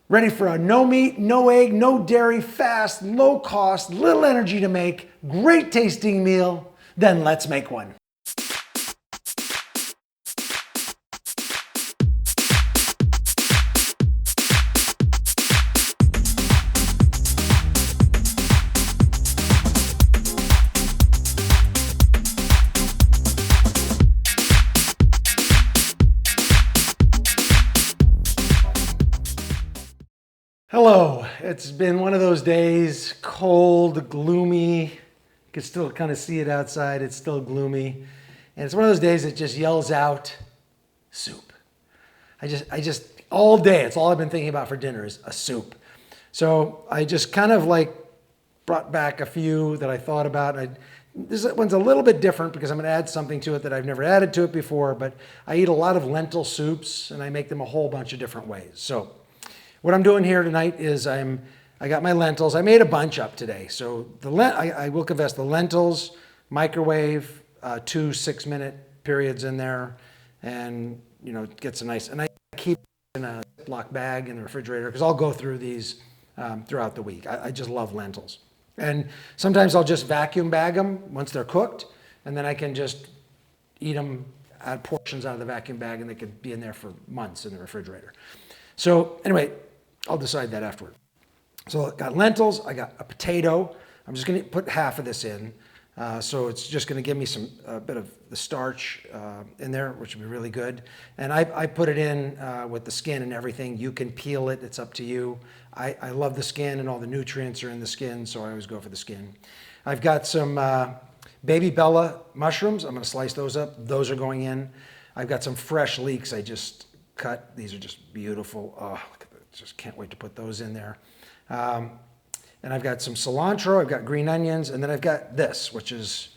Ready for a no meat, no egg, no dairy, fast, low cost, little energy to make, great tasting meal? Then let's make one. Hello, it's been one of those days, cold, gloomy. You can still kind of see it outside, it's still gloomy. And it's one of those days that just yells out, soup. I just, all day, it's all I've been thinking about for dinner is a soup. So I just kind of like brought back a few that I thought about. This one's a little bit different because I'm gonna add something to it that I've never added to it before, but I eat a lot of lentil soups and I make them a whole bunch of different ways. So what I'm doing here tonight is I got my lentils. I made a bunch up today. So I will confess, the lentils, microwave, 2 6-minute periods in there, and it gets a nice, and I keep it in a Ziploc bag in the refrigerator because I'll go through these throughout the week. I just love lentils. And sometimes I'll just vacuum bag them once they're cooked, and then I can just eat them, add portions out of the vacuum bag, and they could be in there for months in the refrigerator. So anyway, I'll decide that afterward. So I got lentils, I got a potato. I'm just gonna put half of this in. So it's just gonna give me a bit of the starch in there, which would be really good. And I put it in with the skin and everything. You can peel it, it's up to you. I love the skin and all the nutrients are in the skin, so I always go for the skin. I've got some baby Bella mushrooms. I'm gonna slice those up. Those are going in. I've got some fresh leeks I just cut. These are just beautiful. Oh, look at that. Just can't wait to put those in there. And I've got some cilantro, I've got green onions, and then I've got this, which is,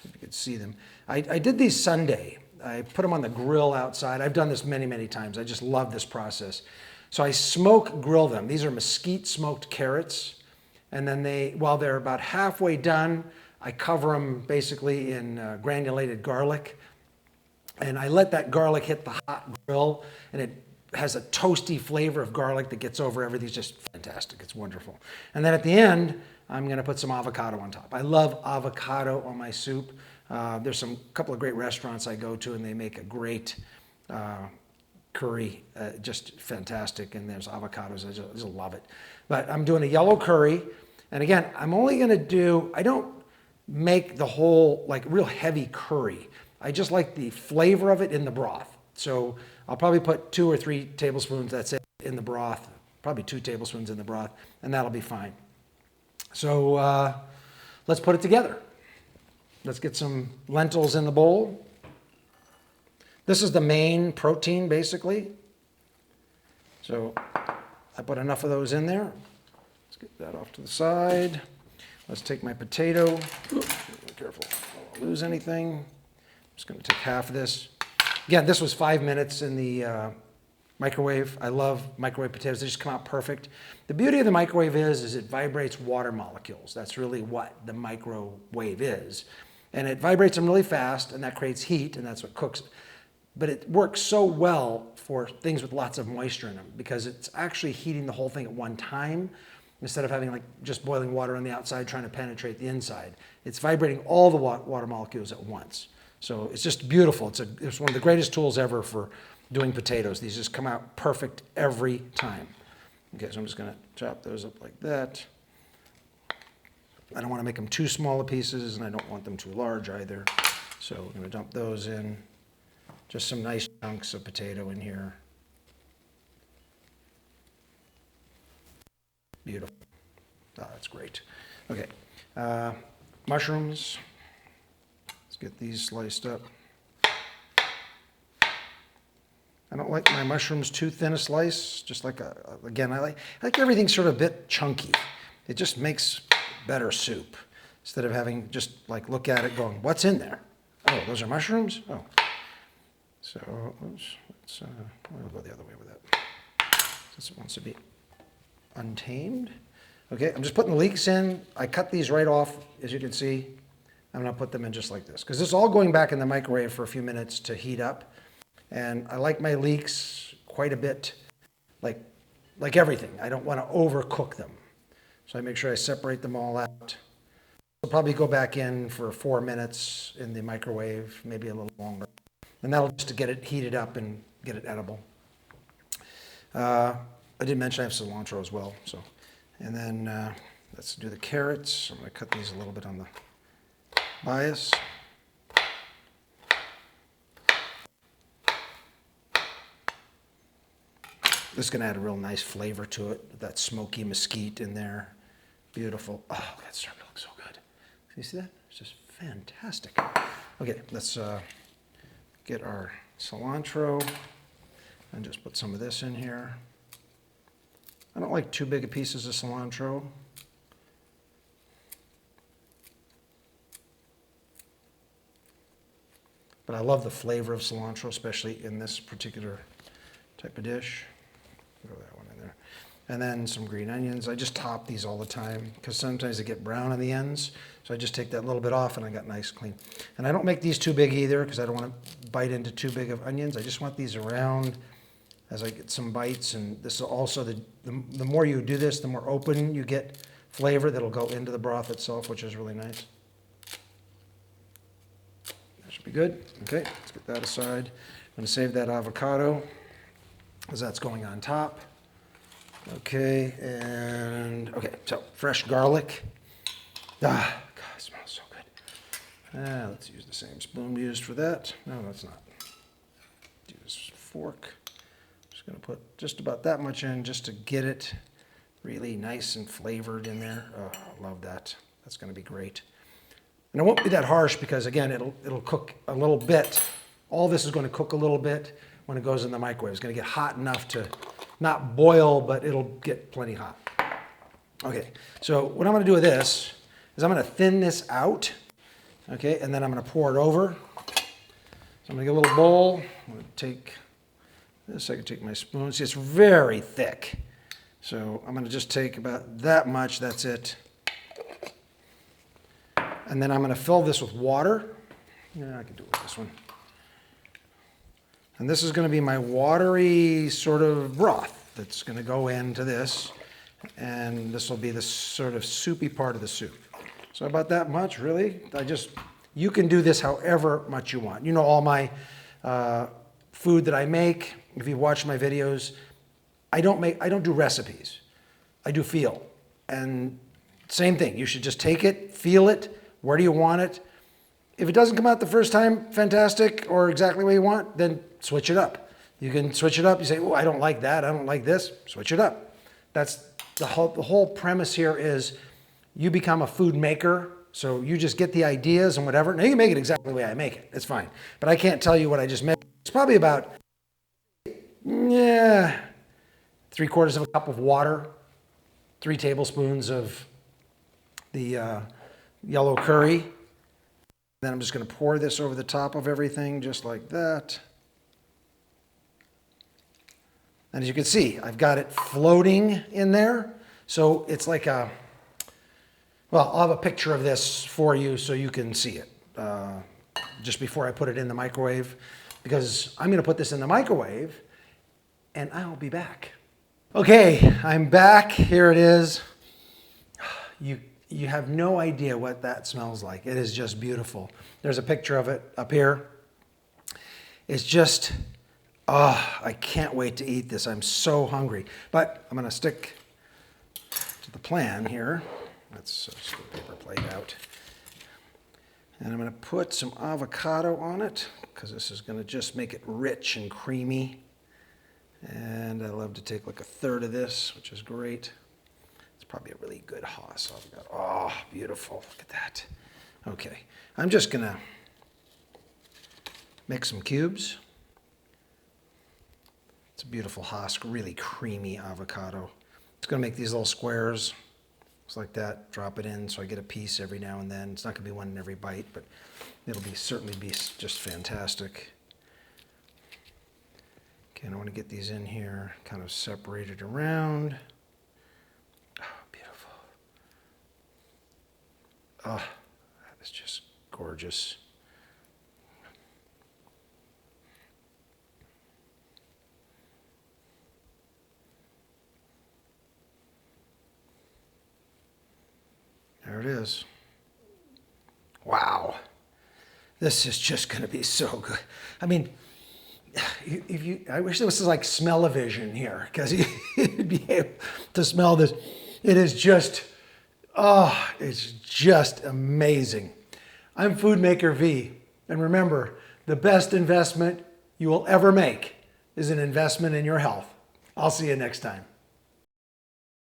if you could see them. I did these Sunday. I put them on the grill outside. I've done this many, many times. I just love this process. So I smoke grill them. These are mesquite smoked carrots. And then while they're about halfway done, I cover them basically in granulated garlic. And I let that garlic hit the hot grill, and it has a toasty flavor of garlic that gets over everything. It's just fantastic. It's wonderful. And then at the end, I'm going to put some avocado on top. I love avocado on my soup. There's a couple of great restaurants I go to, and they make a great curry, just fantastic. And there's avocados. I just love it. But I'm doing a yellow curry. And again, I'm only going to I don't make the whole like real heavy curry. I just like the flavor of it in the broth. So I'll probably put 2 or 3 tablespoons, that's it, in the broth, probably 2 tablespoons in the broth, and that'll be fine. So let's put it together. Let's get some lentils in the bowl. This is the main protein, basically. So I put enough of those in there. Let's get that off to the side. Let's take my potato. Ooh, be careful, I don't lose anything. I'm just going to take half of this. Again, this was 5 minutes in the microwave. I love microwave potatoes. They just come out perfect. The beauty of the microwave is it vibrates water molecules. That's really what the microwave is. And it vibrates them really fast, and that creates heat, and that's what cooks it. But it works so well for things with lots of moisture in them because it's actually heating the whole thing at one time instead of having like just boiling water on the outside trying to penetrate the inside. It's vibrating all the water molecules at once. So it's just beautiful. It's one of the greatest tools ever for doing potatoes. These just come out perfect every time. Okay, so I'm just gonna chop those up like that. I don't want to make them too small of pieces, and I don't want them too large either. So we're gonna dump those in. Just some nice chunks of potato in here. Beautiful. Oh, that's great. Okay, mushrooms. Let's get these sliced up. I don't like my mushrooms too thin a slice, just like, again, I like everything sort of a bit chunky. It just makes better soup instead of having just like look at it going, what's in there? Oh, those are mushrooms? Oh. So we'll go the other way with that. Since it wants to be untamed. Okay, I'm just putting the leeks in. I cut these right off, as you can see. I'm gonna put them in just like this, because this is all going back in the microwave for a few minutes to heat up. And I like my leeks quite a bit, like like everything, I don't want to overcook them. So I make sure I separate them all out. I'll probably go back in for 4 minutes in the microwave, maybe a little longer. And that'll just to get it heated up and get it edible. I did mention I have cilantro as well. So, and then let's do the carrots. I'm going to cut these a little bit on the bias. This is going to add a real nice flavor to it. That smoky mesquite in there. Beautiful. Oh, that's starting to look so good. You see that? It's just fantastic. Okay, let's get our cilantro and just put some of this in here. I don't like too big of pieces of cilantro. But I love the flavor of cilantro, especially in this particular type of dish. Throw that one in there. And then some green onions. I just top these all the time because sometimes they get brown on the ends. So I just take that little bit off and I got nice clean. And I don't make these too big either because I don't want to bite into too big of onions. I just want these around as I get some bites. And this is also, the more you do this, the more open you get flavor that'll go into the broth itself, which is really nice. That should be good. Okay, let's get that aside. I'm going to save that avocado because that's going on top. Okay, and okay, so fresh garlic. Ah, God, it smells so good. Let's use the same spoon we used for that. No, that's not. Use fork. Just gonna put just about that much in just to get it really nice and flavored in there. Oh, I love that. That's gonna be great. And it won't be that harsh because again, it'll cook a little bit. All this is going to cook a little bit when it goes in the microwave. It's going to get hot enough to not boil, but it'll get plenty hot. Okay, so what I'm going to do with this is I'm going to thin this out, okay, and then I'm going to pour it over. So I'm going to get a little bowl. I'm going to take this. I can take my spoon. See, it's very thick. So I'm going to just take about that much. That's it. And then I'm going to fill this with water. Yeah, I can do it with this one. And this is going to be my watery sort of broth that's going to go into this. And this will be the sort of soupy part of the soup. So about that much, really. You can do this however much you want. You know all my food that I make. If you've watched my videos, I don't do recipes. I do feel. And same thing. You should just take it, feel it. Where do you want it? If it doesn't come out the first time, fantastic, or exactly what you want, then switch it up. You can switch it up. You say, oh, I don't like that. I don't like this. Switch it up. That's the whole premise here is you become a food maker. So you just get the ideas and whatever. Now you can make it exactly the way I make it. It's fine. But I can't tell you what I just made. It's probably about, 3/4 of a cup of water, 3 tablespoons of the yellow curry. Then I'm just going to pour this over the top of everything just like that. And as you can see, I've got it floating in there. So it's like I'll have a picture of this for you so you can see it just before I put it in the microwave, because I'm going to put this in the microwave and I'll be back. Okay, I'm back. Here it is. You have no idea what that smells like. It is just beautiful. There's a picture of it up here. It's just, I can't wait to eat this. I'm so hungry. But I'm going to stick to the plan here. Let's just get the paper plate out. And I'm going to put some avocado on it because this is going to just make it rich and creamy. And I love to take like 1/3 of this, which is great. Probably a really good Haas avocado. Oh, beautiful. Look at that. Okay. I'm just going to make some cubes. It's a beautiful Haas, really creamy avocado. It's going to make these little squares. Just like that. Drop it in so I get a piece every now and then. It's not going to be one in every bite, but it'll certainly be just fantastic. Okay, and I want to get these in here, kind of separated around. Oh, that is just gorgeous. There it is. Wow. This is just going to be so good. I mean, I wish there was like smell-o-vision here, because you'd be able to smell this. It is just, oh, it's just amazing. I'm FOODMAKER V. And remember, the best investment you will ever make is an investment in your health. I'll see you next time.